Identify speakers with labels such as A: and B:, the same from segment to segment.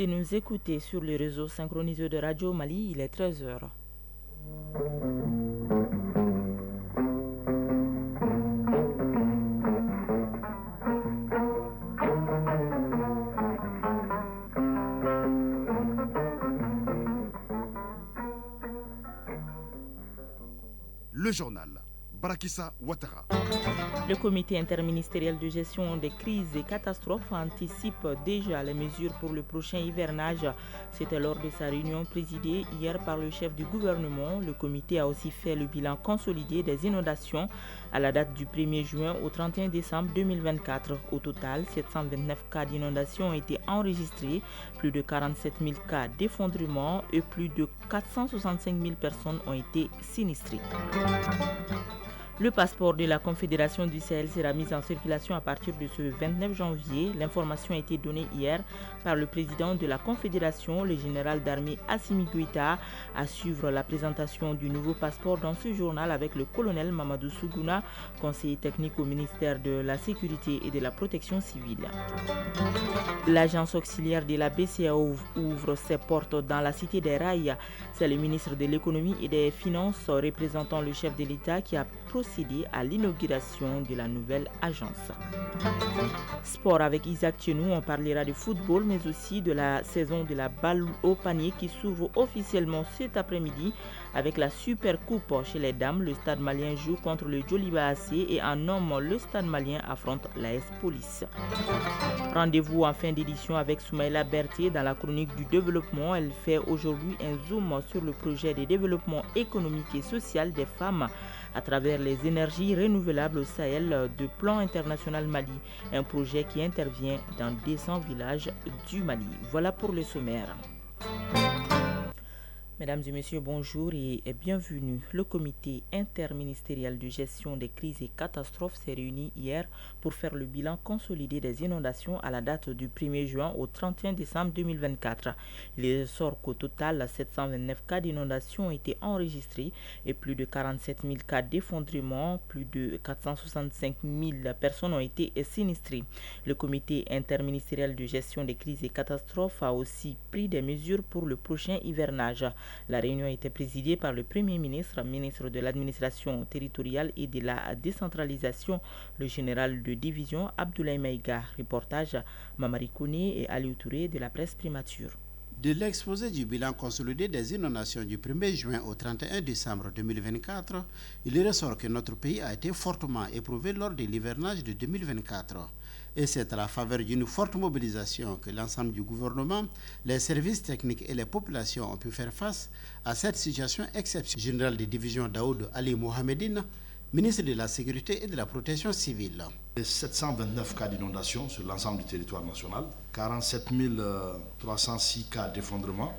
A: de nous écouter sur les réseaux synchronisés de Radio Mali, il est 13h.
B: Le journal Barakissa Ouattara.
A: Le comité interministériel de gestion des crises et catastrophes anticipe déjà les mesures pour le prochain hivernage. C'était lors de sa réunion présidée hier par le chef du gouvernement. Le comité a aussi fait le bilan consolidé des inondations à la date du 1er juin au 31 décembre 2024. Au total, 729 cas d'inondation ont été enregistrés, plus de 47 000 cas d'effondrement et plus de 465 000 personnes ont été sinistrées. Le passeport de la Confédération du Sahel sera mis en circulation à partir de ce 29 janvier. L'information a été donnée hier par le président de la Confédération, le général d'armée Assimi Goïta, à suivre la présentation du nouveau passeport dans ce journal avec le colonel Mamadou Sougouna, conseiller technique au ministère de la Sécurité et de la Protection civile. L'agence auxiliaire de la BCEAO ouvre ses portes dans la cité des Rails. C'est le ministre de l'économie et des finances représentant le chef de l'État qui a procédé à l'inauguration de la nouvelle agence. Sport avec Isaac Tchenou, on parlera de football mais aussi de la saison de la balle au panier qui s'ouvre officiellement cet après-midi avec la Super Coupe chez les dames. Le Stade malien joue contre le Djoliba AC et en homme, le Stade malien affronte l'AS Police. Rendez-vous en fin d'édition avec Soumaïla Berthier dans la chronique du développement. Elle fait aujourd'hui un zoom sur le projet de développement économique et social des femmes à travers les énergies renouvelables au Sahel de Plan International Mali, un projet qui intervient dans 200 villages du Mali. Voilà pour le sommaire. Mesdames et messieurs, bonjour et bienvenue. Le comité interministériel de gestion des crises et catastrophes s'est réuni hier pour faire le bilan consolidé des inondations à la date du 1er juin au 31 décembre 2024. Il ressort qu'au total, 729 cas d'inondation ont été enregistrés et plus de 47 000 cas d'effondrement, plus de 465 000 personnes ont été sinistrées. Le comité interministériel de gestion des crises et catastrophes a aussi pris des mesures pour le prochain hivernage. La réunion a été présidée par le Premier ministre, ministre de l'administration territoriale et de la décentralisation, le général de division Abdoulaye Maïga. Reportage Mamari Kouné et Aliou Touré de la presse primature.
C: De l'exposé du bilan consolidé des inondations du 1er juin au 31 décembre 2024, il ressort que notre pays a été fortement éprouvé lors de l'hivernage de 2024. Et c'est à la faveur d'une forte mobilisation que l'ensemble du gouvernement, les services techniques et les populations ont pu faire face à cette situation exceptionnelle. Général de division Daoud Ali Mohamedine, ministre de la Sécurité et de la Protection civile.
D: 729 cas d'inondation sur l'ensemble du territoire national, 47 306 cas d'effondrement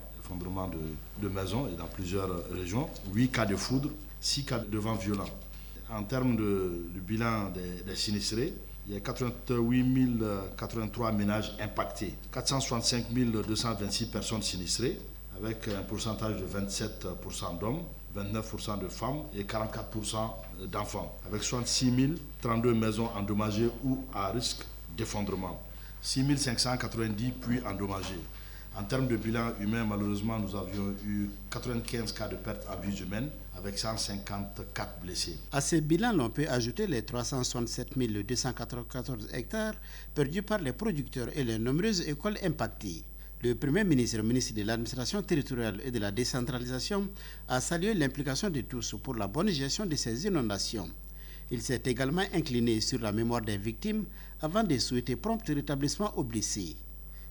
D: de maisons et dans plusieurs régions, 8 cas de foudre, 6 cas de vent violent. En termes du bilan des sinistrés, il y a 88 083 ménages impactés, 465 226 personnes sinistrées, avec un pourcentage de 27% d'hommes, 29% de femmes et 44% d'enfants, avec 66 032 maisons endommagées ou à risque d'effondrement, 6 590 puits endommagés. En termes de bilan humain, malheureusement, nous avions eu 95 cas de perte en vies humaines avec 154 blessés.
C: À ce bilan, on peut ajouter les 367 294 hectares perdus par les producteurs et les nombreuses écoles impactées. Le Premier ministre, ministre de l'administration territoriale et de la décentralisation, a salué l'implication de tous pour la bonne gestion de ces inondations. Il s'est également incliné sur la mémoire des victimes avant de souhaiter prompt rétablissement aux blessés.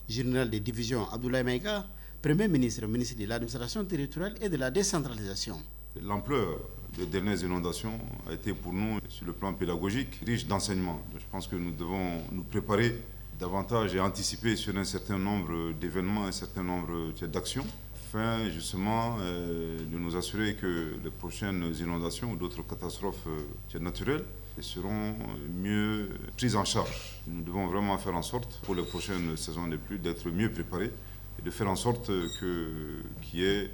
C: Général de division Abdoulaye Maïga, Premier ministre, ministre de l'administration territoriale et de la décentralisation.
E: L'ampleur des dernières inondations a été pour nous, sur le plan pédagogique, riche d'enseignements. Je pense que nous devons nous préparer davantage et anticiper sur un certain nombre d'événements, un certain nombre d'actions, afin justement de nous assurer que les prochaines inondations ou d'autres catastrophes naturelles seront mieux prises en charge. Nous devons vraiment faire en sorte, pour les prochaines saisons des pluies, d'être mieux préparés et de faire en sorte qu'il y ait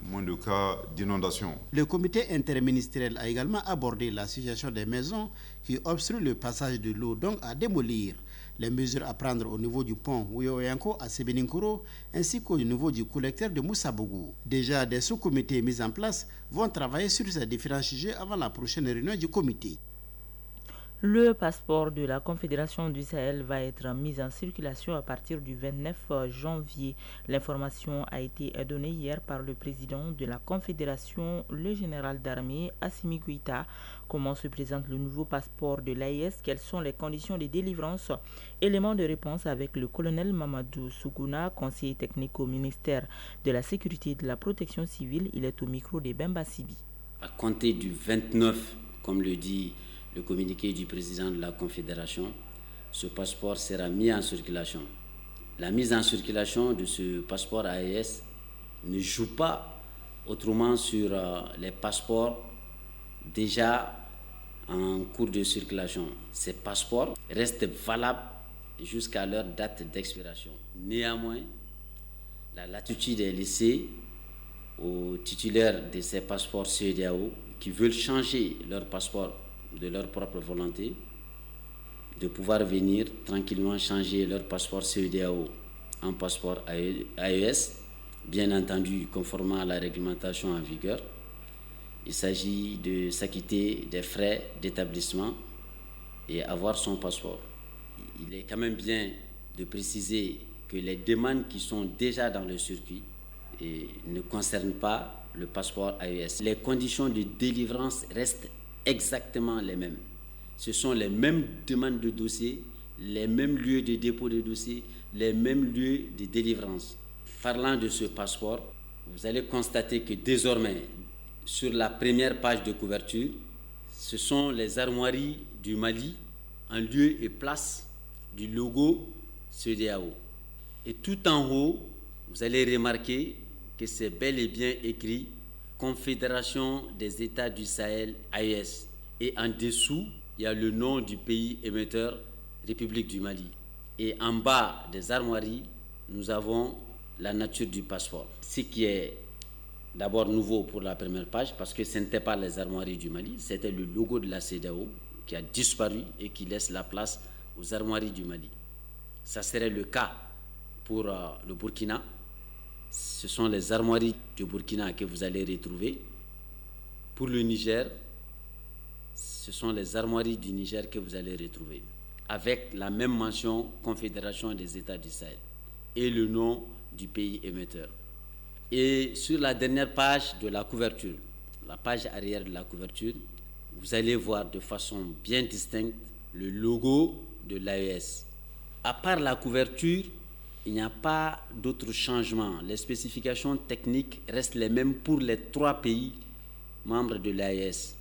E: moins de cas d'inondation.
C: Le comité interministériel a également abordé la situation des maisons qui obstruent le passage de l'eau, donc à démolir. Les mesures à prendre au niveau du pont Ouyo-Yanko à Sebeninkoro ainsi qu'au niveau du collecteur de Moussabougou. Déjà, des sous-comités mis en place vont travailler sur ces différents sujets avant la prochaine réunion du comité.
A: Le passeport de la Confédération du Sahel va être mis en circulation à partir du 29 janvier. L'information a été donnée hier par le président de la Confédération, le général d'armée Assimi Goïta. Comment se présente le nouveau passeport de l'AES? Quelles sont les conditions de délivrance? Élément de réponse avec le colonel Mamadou Sougouna, conseiller technique au ministère de la Sécurité et de la Protection civile. Il est au micro de Bemba Sibi.
F: À compter du 29, comme le dit le communiqué du président de la Confédération, ce passeport sera mis en circulation. La mise en circulation de ce passeport AES ne joue pas autrement sur les passeports déjà en cours de circulation. Ces passeports restent valables jusqu'à leur date d'expiration. Néanmoins, la latitude est laissée aux titulaires de ces passeports CEDEAO qui veulent changer leur passeport de leur propre volonté, de pouvoir venir tranquillement changer leur passeport CEDEAO en passeport AES, bien entendu conformément à la réglementation en vigueur. Il s'agit de s'acquitter des frais d'établissement et avoir son passeport. Il est quand même bien de préciser que les demandes qui sont déjà dans le circuit ne concernent pas le passeport AES. Les conditions de délivrance restent exactement les mêmes. Ce sont les mêmes demandes de dossier, les mêmes lieux de dépôt de dossier, les mêmes lieux de délivrance. Parlant de ce passeport, vous allez constater que désormais, sur la première page de couverture, ce sont les armoiries du Mali en lieu et place du logo CEDEAO. Et tout en haut, vous allez remarquer que c'est bel et bien écrit Confédération des États du Sahel, AES. Et en dessous, il y a le nom du pays émetteur, République du Mali. Et en bas des armoiries, nous avons la nature du passeport. Ce qui est d'abord nouveau pour la première page, parce que ce n'était pas les armoiries du Mali, c'était le logo de la CEDEAO qui a disparu et qui laisse la place aux armoiries du Mali. Ça serait le cas pour le Burkina. Ce sont les armoiries du Burkina que vous allez retrouver. Pour le Niger, ce sont les armoiries du Niger que vous allez retrouver, avec la même mention Confédération des États du Sahel et le nom du pays émetteur. Et sur la dernière page de la couverture, la page arrière de la couverture, vous allez voir de façon bien distincte le logo de l'AES. À part la couverture, il n'y a pas d'autres changements. Les spécifications techniques restent les mêmes pour les 3 pays membres de l'AES.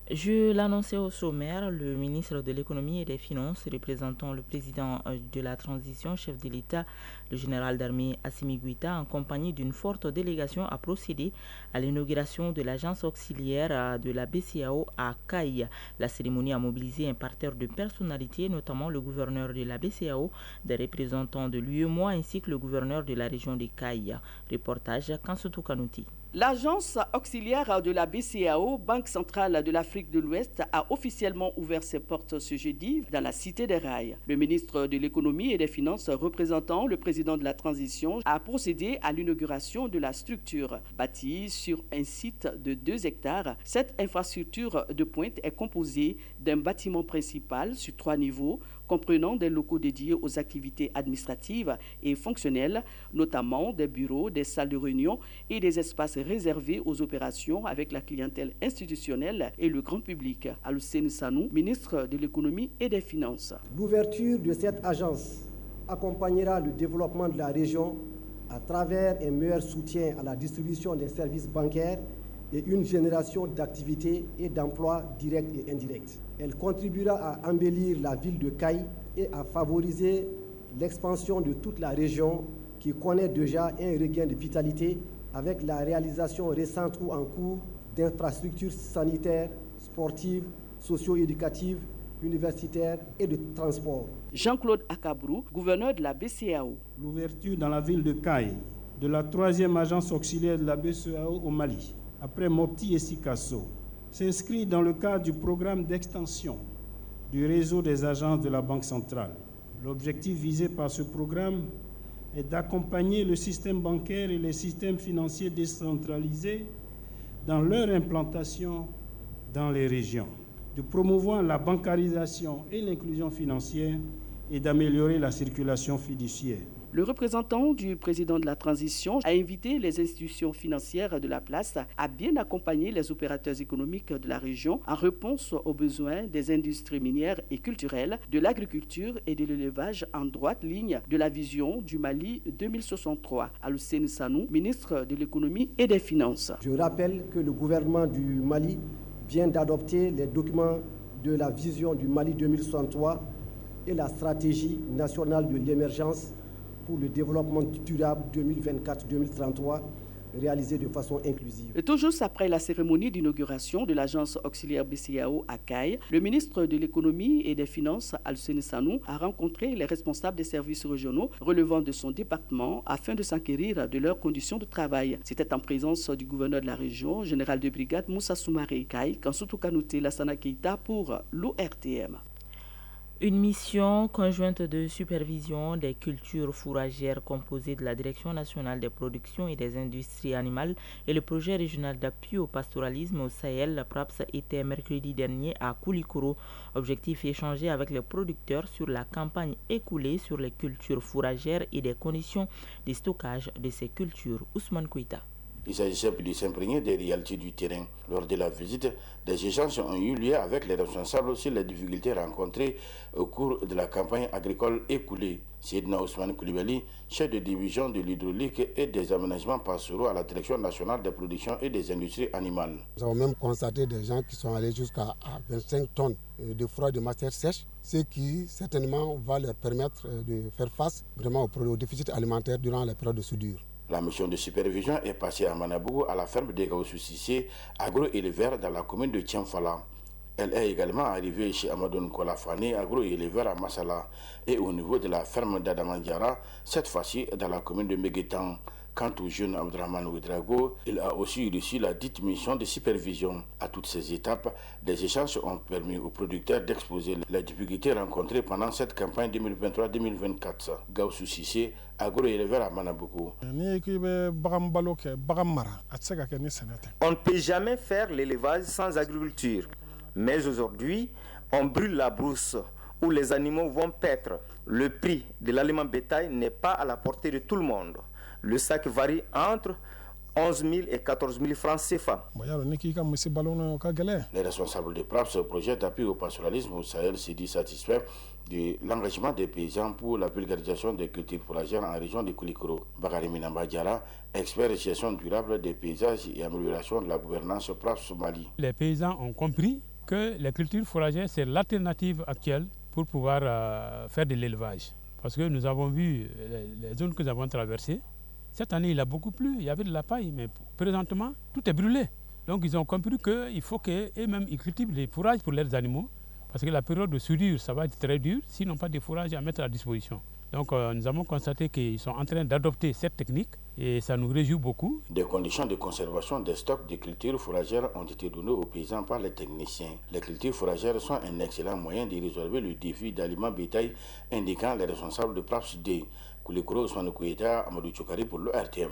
A: Je l'annonçais au sommaire, le ministre de l'économie et des finances, représentant le président de la transition, chef de l'État, le général d'armée Assimi Goïta, en compagnie d'une forte délégation, a procédé à l'inauguration de l'agence auxiliaire de la BCEAO à Caille. La cérémonie a mobilisé un parterre de personnalités, notamment le gouverneur de la BCEAO, des représentants de l'UEMOA ainsi que le gouverneur de la région de Caille. Reportage Kansutu Kanouti.
G: L'agence auxiliaire de la BCEAO, Banque centrale de l'Afrique de l'Ouest, a officiellement ouvert ses portes ce jeudi dans la Cité des Rails. Le ministre de l'économie et des finances, représentant le président de la transition, a procédé à l'inauguration de la structure. Bâtie sur un site de 2 hectares, cette infrastructure de pointe est composée d'un bâtiment principal sur 3 niveaux, comprenant des locaux dédiés aux activités administratives et fonctionnelles, notamment des bureaux, des salles de réunion et des espaces réservés aux opérations avec la clientèle institutionnelle et le grand public. Al-Hussein Sanou, ministre de l'économie et des finances.
H: L'ouverture de cette agence accompagnera le développement de la région à travers un meilleur soutien à la distribution des services bancaires et une génération d'activités et d'emplois directs et indirects. Elle contribuera à embellir la ville de Caille et à favoriser l'expansion de toute la région qui connaît déjà un regain de vitalité avec la réalisation récente ou en cours d'infrastructures sanitaires, sportives, socio-éducatives, universitaires et de transport.
G: Jean-Claude Akabrou, gouverneur de la BCEAO.
I: L'ouverture dans la ville de Caille de la 3e agence auxiliaire de la BCEAO au Mali, après Mopti et Sikasso, s'inscrit dans le cadre du programme d'extension du réseau des agences de la Banque centrale. L'objectif visé par ce programme est d'accompagner le système bancaire et les systèmes financiers décentralisés dans leur implantation dans les régions, de promouvoir la bancarisation et l'inclusion financière et d'améliorer la circulation fiduciaire.
G: Le représentant du président de la transition a invité les institutions financières de la place à bien accompagner les opérateurs économiques de la région en réponse aux besoins des industries minières et culturelles, de l'agriculture et de l'élevage en droite ligne de la vision du Mali 2063. Al-Hussein Sanou, ministre de l'économie et des finances.
H: Je rappelle que le gouvernement du Mali vient d'adopter les documents de la vision du Mali 2063 et la stratégie nationale de l'émergence pour le développement durable 2024-2033, réalisé de façon inclusive.
G: Et tout juste après la cérémonie d'inauguration de l'agence auxiliaire BCAO à Caille, le ministre de l'économie et des finances, Al-Hussein Sanou, a rencontré les responsables des services régionaux relevant de son département afin de s'enquérir de leurs conditions de travail. C'était en présence du gouverneur de la région, général de brigade Moussa Soumaré Caille, Kansoutou Kanouté Lassana Keita pour l'ORTM.
A: Une mission conjointe de supervision des cultures fourragères composée de la Direction nationale des productions et des industries animales et le projet régional d'appui au pastoralisme au Sahel, PRAPS, était mercredi dernier à Koulikoro. Objectif échanger avec les producteurs sur la campagne écoulée sur les cultures fourragères et des conditions de stockage de ces cultures. Ousmane Kouita.
J: Il s'agissait de s'imprégner des réalités du terrain. Lors de la visite, des échanges ont eu lieu avec les responsables sur les difficultés rencontrées au cours de la campagne agricole écoulée. Seydina Ousmane Koulibaly, chef de division de l'hydraulique et des aménagements pastoraux à la Direction nationale des productions et des industries animales.
K: Nous avons même constaté des gens qui sont allés jusqu'à 25 tonnes de fourrage de matière sèche, ce qui certainement va leur permettre de faire face vraiment au déficit alimentaire durant la période de soudure.
J: La mission de supervision est passée à Manabougou, à la ferme de Gaoussou-Sissé, agro-éleveur dans la commune de Tiamfala. Elle est également arrivée chez Amadoun Kolafani, agro-éleveur à Massala, et au niveau de la ferme d'Adamandiara, cette fois-ci dans la commune de Meguetan. Quant au jeune Abdraman Ouedrago, il a aussi reçu la dite mission de supervision. À toutes ces étapes, des échanges ont permis aux producteurs d'exposer les difficultés rencontrées pendant cette campagne 2023-2024. Gaoussou Sissé, agro-éleveur à Manabougou.
L: On ne peut jamais faire l'élevage sans agriculture. Mais aujourd'hui, on brûle la brousse où les animaux vont paître. Le prix de l'aliment bétail n'est pas à la portée de tout le monde. Le sac varie entre 11 000 et 14 000 francs CFA.
J: Les responsables de PRAPS, projet d'appui au pastoralisme au Sahel, s'est dit satisfait de l'engagement des paysans pour la vulgarisation des cultures fourragères en région de Koulikoro. Bakari Minamba Diara, expert de gestion durable des paysages et amélioration de la gouvernance PRAPS Mali.
M: Les paysans ont compris que les cultures fourragères, c'est l'alternative actuelle pour pouvoir faire de l'élevage. Parce que nous avons vu les zones que nous avons traversées. Cette année, il a beaucoup plu, il y avait de la paille, mais présentement, tout est brûlé. Donc, ils ont compris qu'il faut qu'eux-mêmes ils cultivent les fourrages pour leurs animaux, parce que la période de soudure, ça va être très dur, s'ils n'ont pas de fourrages à mettre à disposition. Donc, nous avons constaté qu'ils sont en train d'adopter cette technique et ça nous réjouit beaucoup.
J: Des conditions de conservation des stocks de cultures fourragères ont été données aux paysans par les techniciens. Les cultures fourragères sont un excellent moyen de résolver le défi d'aliments bétail, indiquant les responsables de PRAPS D. Koulikoro, Ousmane Koueta, Amadou Tchokari pour le RTM.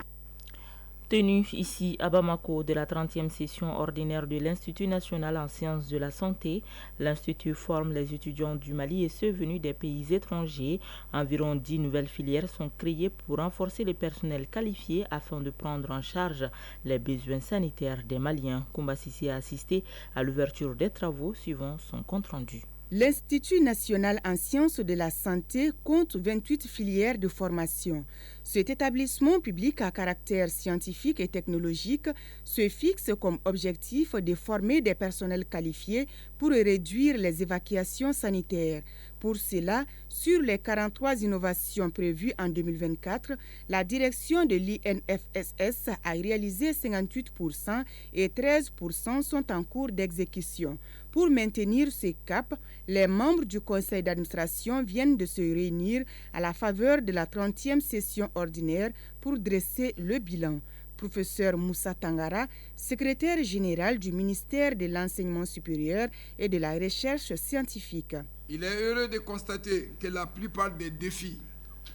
A: Tenue ici à Bamako de la 30e session ordinaire de l'Institut national en sciences de la santé, l'Institut forme les étudiants du Mali et ceux venus des pays étrangers. Environ 10 nouvelles filières sont créées pour renforcer le personnel qualifié afin de prendre en charge les besoins sanitaires des Maliens. Koumba Sissi a assisté à l'ouverture des travaux suivant son compte-rendu.
N: L'Institut national en sciences de la santé compte 28 filières de formation. Cet établissement public à caractère scientifique et technologique se fixe comme objectif de former des personnels qualifiés pour réduire les évacuations sanitaires. Pour cela, sur les 43 innovations prévues en 2024, la direction de l'INFSS a réalisé 58% et 13% sont en cours d'exécution. Pour maintenir ce cap, les membres du conseil d'administration viennent de se réunir à la faveur de la 30e session ordinaire pour dresser le bilan. Professeur Moussa Tangara, secrétaire général du ministère de l'Enseignement supérieur et de la Recherche scientifique.
O: Il est heureux de constater que la plupart des défis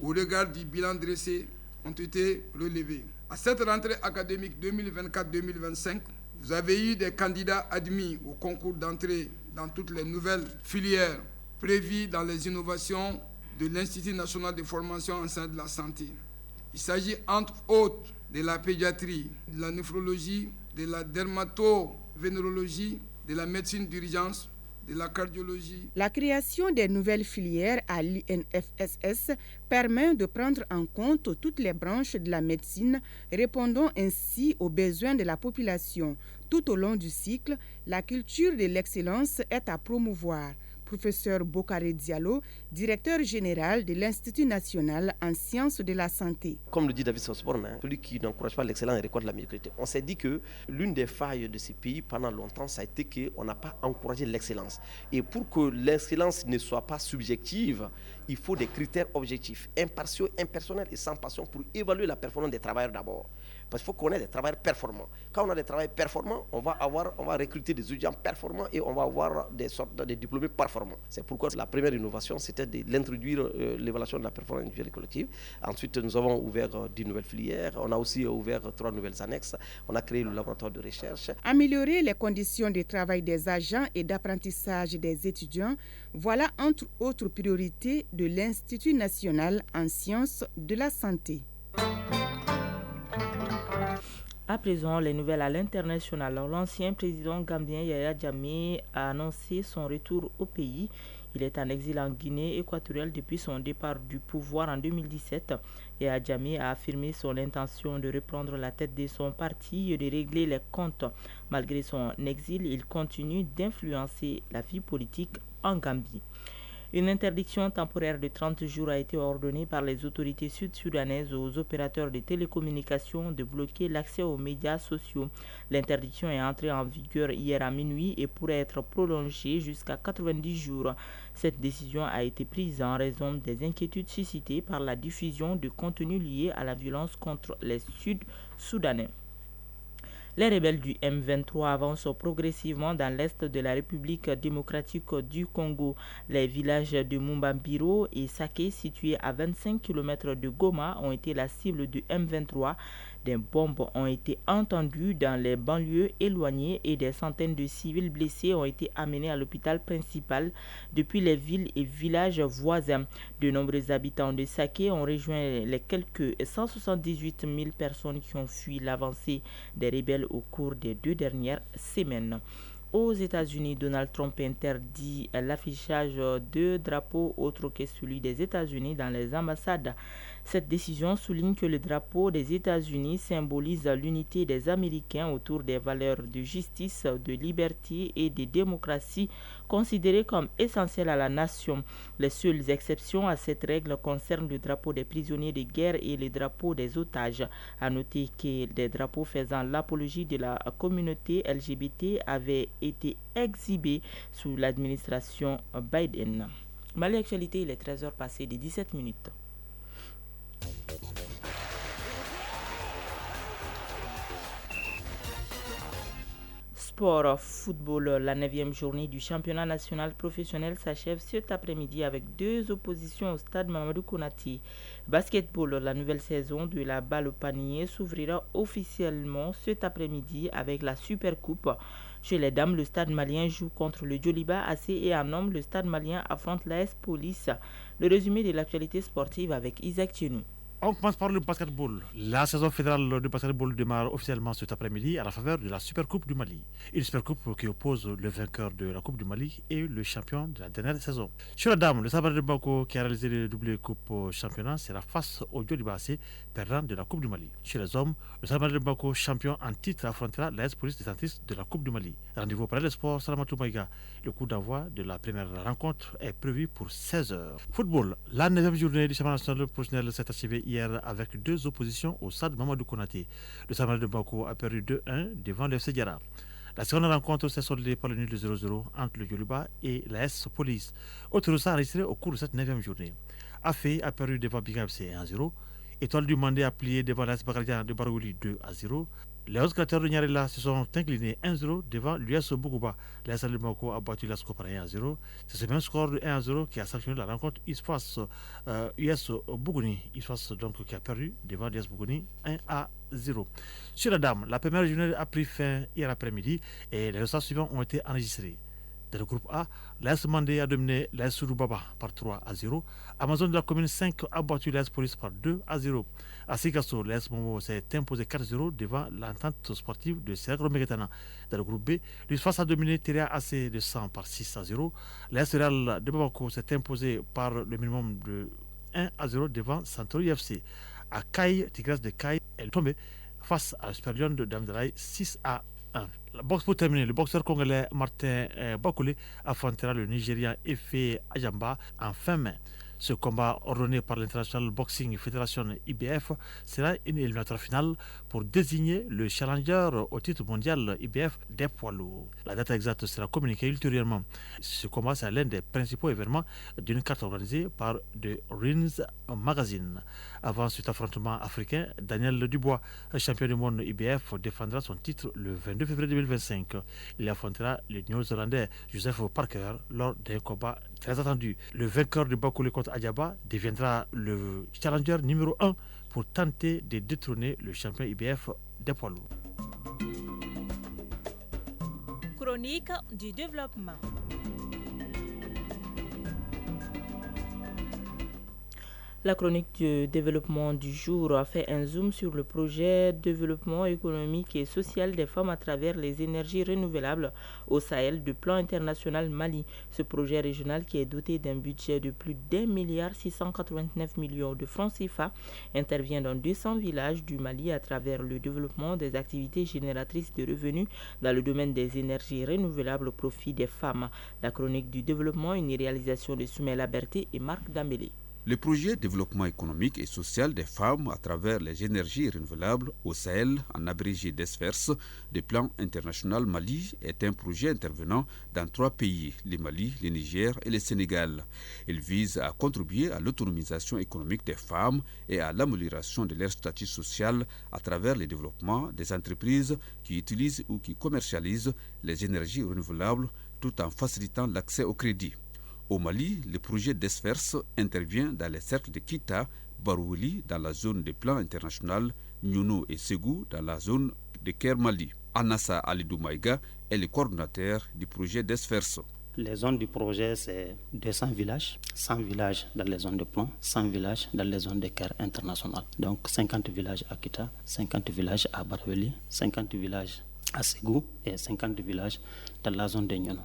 O: au regard du bilan dressé ont été relevés. À cette rentrée académique 2024-2025, vous avez eu des candidats admis au concours d'entrée dans toutes les nouvelles filières prévues dans les innovations de l'Institut national de formation en sciences de la santé. Il s'agit entre autres de la pédiatrie, de la néphrologie, de la dermatovénérologie, de la médecine d'urgence, de la cardiologie.
N: La création des nouvelles filières à l'INFSS permet de prendre en compte toutes les branches de la médecine, répondant ainsi aux besoins de la population. Tout au long du cycle, la culture de l'excellence est à promouvoir. Professeur Bokare Diallo, directeur général de l'Institut national en sciences de la santé.
P: Comme le dit David Sosborne, celui qui n'encourage pas l'excellence récolte la médiocrité. On s'est dit que l'une des failles de ces pays pendant longtemps, ça a été qu'on n'a pas encouragé l'excellence. Et pour que l'excellence ne soit pas subjective, il faut des critères objectifs, impartiaux, impersonnels et sans passion pour évaluer la performance des travailleurs d'abord. Parce qu'il faut qu'on ait des travailleurs performants. Quand on a des travailleurs performants, on va recruter des étudiants performants et on va avoir des diplômés performants. C'est pourquoi la première innovation, c'était d'introduire l'évaluation de la performance individuelle et collective. Ensuite, nous avons ouvert 10 nouvelles filières. On a aussi ouvert 3 nouvelles annexes. On a créé le laboratoire de recherche.
N: Améliorer les conditions de travail des agents et d'apprentissage des étudiants, voilà entre autres priorités de l'Institut national en sciences de la santé.
A: À présent, les nouvelles à l'international. L'ancien président gambien Yahya Jammeh a annoncé son retour au pays. Il est en exil en Guinée équatoriale depuis son départ du pouvoir en 2017. Yahya Jammeh a affirmé son intention de reprendre la tête de son parti et de régler les comptes. Malgré son exil, il continue d'influencer la vie politique en Gambie. Une interdiction temporaire de 30 jours a été ordonnée par les autorités sud-soudanaises aux opérateurs de télécommunications de bloquer l'accès aux médias sociaux. L'interdiction est entrée en vigueur hier à minuit et pourrait être prolongée jusqu'à 90 jours. Cette décision a été prise en raison des inquiétudes suscitées par la diffusion de contenus liés à la violence contre les Sud-Soudanais. Les rebelles du M23 avancent progressivement dans l'est de la République démocratique du Congo. Les villages de Mumbambiro et Sake, situés à 25 km de Goma, ont été la cible du M23. Des bombes ont été entendues dans les banlieues éloignées et des centaines de civils blessés ont été amenés à l'hôpital principal depuis les villes et villages voisins. De nombreux habitants de Sake ont rejoint les quelques 178 000 personnes qui ont fui l'avancée des rebelles au cours des 2 dernières semaines. Aux États-Unis, Donald Trump interdit l'affichage de drapeaux autres que celui des États-Unis dans les ambassades. Cette décision souligne que le drapeau des États-Unis symbolise l'unité des Américains autour des valeurs de justice, de liberté et de démocratie considérées comme essentielles à la nation. Les seules exceptions à cette règle concernent le drapeau des prisonniers de guerre et le drapeau des otages. À noter que des drapeaux faisant l'apologie de la communauté LGBT avaient été exhibés sous l'administration Biden. Mali Actualité, il est 13h passé de 17 minutes. Sport, football, la 9e journée du championnat national professionnel s'achève cet après-midi avec 2 oppositions au stade Mamadou Konati. Basketball, la nouvelle saison de la balle au panier s'ouvrira officiellement cet après-midi avec la Supercoupe. Chez les dames, le stade malien joue contre le Djoliba AC et en hommes, le stade malien affronte l'AS Police. Le résumé de l'actualité sportive avec Isaac Tchenou.
Q: On commence par le basketball. La saison fédérale de basketball démarre officiellement cet après-midi à la faveur de la Supercoupe du Mali. Une Supercoupe qui oppose le vainqueur de la Coupe du Mali et le champion de la dernière saison. Chez la dame, le Sabre de Bako qui a réalisé le doublé Coupe championnat sera face au Djoliba AC, perdant de la Coupe du Mali. Chez les hommes, le Sabre de Bako champion en titre affrontera l'AS Police détentrice de la Coupe du Mali. Rendez-vous au Palais des Sports Salamatou Maïga. Le coup d'envoi de la première rencontre est prévu pour 16h. Football, la 9e journée du championnat national professionnel s'est achevée hier avec 2 oppositions au stade Mamadou Konaté. Le Sabre de Bako a perdu 2-1 devant le FC Diarra. La seconde rencontre s'est soldée par le nul de 0-0 entre le Djoliba et l'AS Police. Autre résultat enregistré au cours de cette 9e journée. Afé a perdu devant Biga FC 1-0. Étoile du Mandé a plié devant l'AS Bakaria de Barouli 2-0. Les autres créateurs de Nyarela se sont inclinés 1-0 devant l'US Bougouba. L'AS Alimako a battu l'ASCO par 1-0. C'est ce même score de 1-0 qui a sanctionné la rencontre US Bougouni. US donc qui a perdu devant l'US Bougouni 1-0. Sur la dame, la première journée a pris fin hier après-midi et les résultats suivants ont été enregistrés. Dans le groupe A, l'AS Mandé a dominé l'AS Soudou-Baba par 3-0. Amazon de la commune 5 a battu l'AS Police par 2-0. À Sigasso, l'AS Momo s'est imposé 4-0 devant l'entente sportive de Sergro-Megetana. Dans le groupe B, l'USFAS a dominé Teria AC de 100 par 6-0. L'AS Real de Bamako s'est imposé par le minimum de 1-0 devant Santori FC. À Caille, Tigres de Caille est tombé face à l'Espérion de Damdalaï 6-1. La boxe pour terminer, le boxeur congolais Martin Bakoulé affrontera le Nigérian Efe Ajamba en fin mai. Ce combat ordonné par l'International Boxing Federation IBF sera une éliminatoire finale pour désigner le challenger au titre mondial IBF des poids lourds. La date exacte sera communiquée ultérieurement. Ce combat c'est l'un des principaux événements d'une carte organisée par The Rings Magazine. Avant cet affrontement africain, Daniel Dubois, champion du monde IBF, défendra son titre le 22 février 2025. Il affrontera le néo-zélandais Joseph Parker lors d'un combat très attendu. Le vainqueur de Bakoulé contre Adjaba deviendra le challenger numéro 1 pour tenter de détrôner le champion IBF des poids lourds.
R: Chronique du développement.
A: La chronique du développement du jour a fait un zoom sur le projet développement économique et social des femmes à travers les énergies renouvelables au Sahel du plan international Mali. Ce projet régional qui est doté d'un budget de plus d'1,689 milliard de francs CFA intervient dans 200 villages du Mali à travers le développement des activités génératrices de revenus dans le domaine des énergies renouvelables au profit des femmes. La chronique du développement, une réalisation de Soumela Berté et Marc Dambélé.
S: Le projet développement économique et social des femmes à travers les énergies renouvelables au Sahel, en abrégé DESFERS, du plan international Mali, est un projet intervenant dans 3 pays, le Mali, le Niger et le Sénégal. Il vise à contribuer à l'autonomisation économique des femmes et à l'amélioration de leur statut social à travers le développement des entreprises qui utilisent ou qui commercialisent les énergies renouvelables tout en facilitant l'accès au crédit. Au Mali, le projet DESFERS intervient dans les cercles de Kita, Barouli dans la zone des plans international, Nyuno et Ségou dans la zone de Kermali. Anassa Alidou Maïga est le coordinateur du projet DESFERS.
T: Les zones du projet, c'est 200 villages, 100 villages dans les zones de plan, 100 villages dans les zones de Caire international. Donc 50 villages à Kita, 50 villages à Barouli, 50 villages à Ségou et 50 villages dans la zone de Nyuno.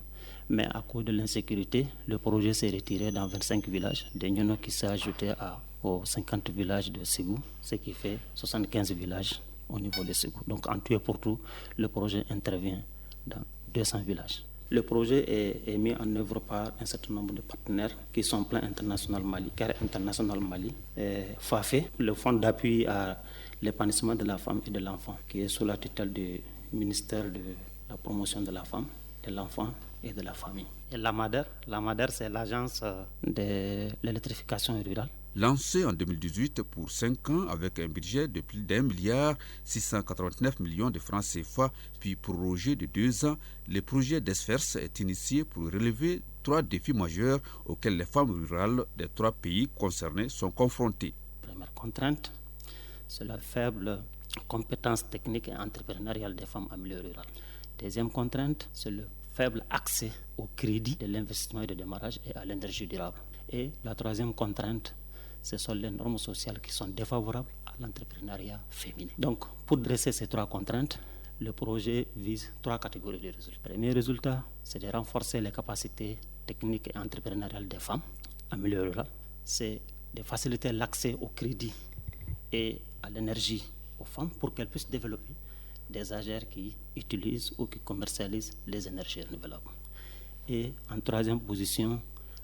T: Mais à cause de l'insécurité, le projet s'est retiré dans 25 villages, de Nyuno qui s'est ajouté aux 50 villages de Ségou, ce qui fait 75 villages au niveau de Ségou. Donc en tout et pour tout, le projet intervient dans 200 villages. Le projet est mis en œuvre par un certain nombre de partenaires qui sont Plan International Mali, CARE International Mali, FAFE, le Fonds d'appui à l'épanouissement de la femme et de l'enfant, qui est sous la tutelle du ministère de la promotion de la femme, de l'enfant et de la famille. Et l'AMADER, c'est l'agence de l'électrification rurale.
S: Lancé en 2018 pour 5 ans avec un budget de plus d'1,689 milliard de francs CFA, puis prorogé de 2 ans, le projet DESFERS est initié pour relever 3 défis majeurs auxquels les femmes rurales des 3 pays concernés sont confrontées.
T: Première contrainte, c'est la faible compétence technique et entrepreneuriale des femmes en milieu rural. Deuxième contrainte, c'est le faible accès au crédit de l'investissement et de démarrage et à l'énergie durable. Et la troisième contrainte, ce sont les normes sociales qui sont défavorables à l'entrepreneuriat féminin. Donc, pour dresser ces 3 contraintes, le projet vise 3 catégories de résultats. Le premier résultat, c'est de renforcer les capacités techniques et entrepreneuriales des femmes en milieu rural. C'est de faciliter l'accès au crédit et à l'énergie aux femmes pour qu'elles puissent développer des agents qui utilisent ou qui commercialisent les énergies renouvelables. Et en troisième position,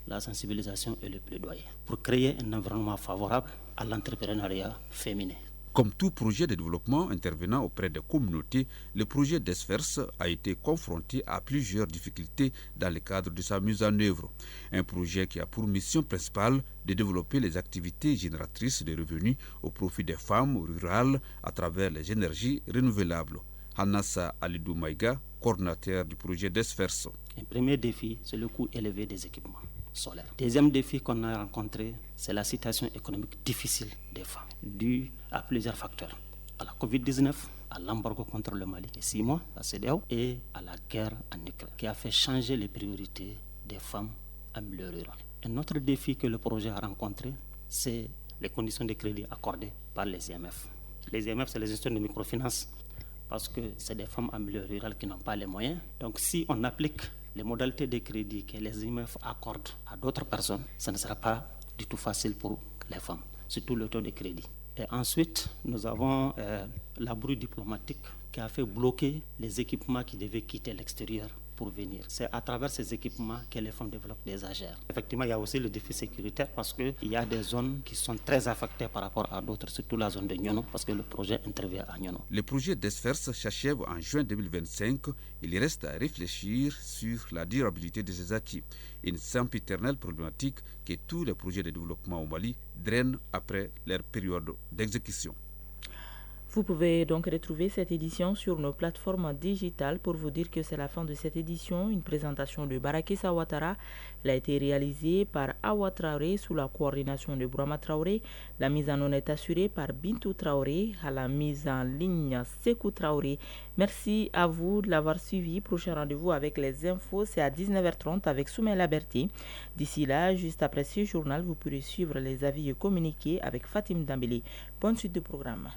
T: la sensibilisation et le plaidoyer pour créer un environnement favorable à l'entrepreneuriat féminin.
S: Comme tout projet de développement intervenant auprès des communautés, le projet d'Esfers a été confronté à plusieurs difficultés dans le cadre de sa mise en œuvre. Un projet qui a pour mission principale de développer les activités génératrices de revenus au profit des femmes rurales à travers les énergies renouvelables. Hannassa Alidou Maïga, coordinateur du projet d'Esfers.
T: Un premier défi, c'est le coût élevé des équipements solaires. Deuxième défi qu'on a rencontré, c'est la situation économique difficile des femmes, due à plusieurs facteurs. À la Covid-19, à l'embargo contre le Mali, et 6 mois, la CEDEAO, et à la guerre en Ukraine, qui a fait changer les priorités des femmes en milieu rural. Un autre défi que le projet a rencontré, c'est les conditions de crédit accordées par les IMF. Les IMF, c'est les institutions de microfinance, parce que c'est des femmes en milieu rural qui n'ont pas les moyens. Donc si on applique les modalités de crédit que les IMF accordent à d'autres personnes, ça ne sera pas du tout facile pour les femmes, surtout le taux de crédit. Et ensuite, nous avons l'abri diplomatique qui a fait bloquer les équipements qui devaient quitter l'extérieur pour venir. C'est à travers ces équipements que les femmes développent des AGR. Effectivement, il y a aussi le défi sécuritaire parce qu'il y a des zones qui sont très affectées par rapport à d'autres, surtout la zone de Nyono, parce que le projet intervient à Nyono.
S: Le projet d'Esfers s'achève en juin 2025. Il reste à réfléchir sur la durabilité de ces acquis. Une sempiternelle problématique que tous les projets de développement au Mali drainent après leur période d'exécution.
A: Vous pouvez donc retrouver cette édition sur nos plateformes digitales. Pour vous dire que c'est la fin de cette édition, une présentation de Barakissa Ouattara. Elle a été réalisée par Awa Traoré sous la coordination de Brahma Traoré. La mise en onde est assurée par Bintou Traoré, à la mise en ligne Sekou Traoré. Merci à vous de l'avoir suivi. Prochain rendez-vous avec les infos, c'est à 19h30 avec Soumela Berti. D'ici là, juste après ce journal, vous pourrez suivre les avis et communiquer avec Fatim Dambélé. Bonne suite de programme.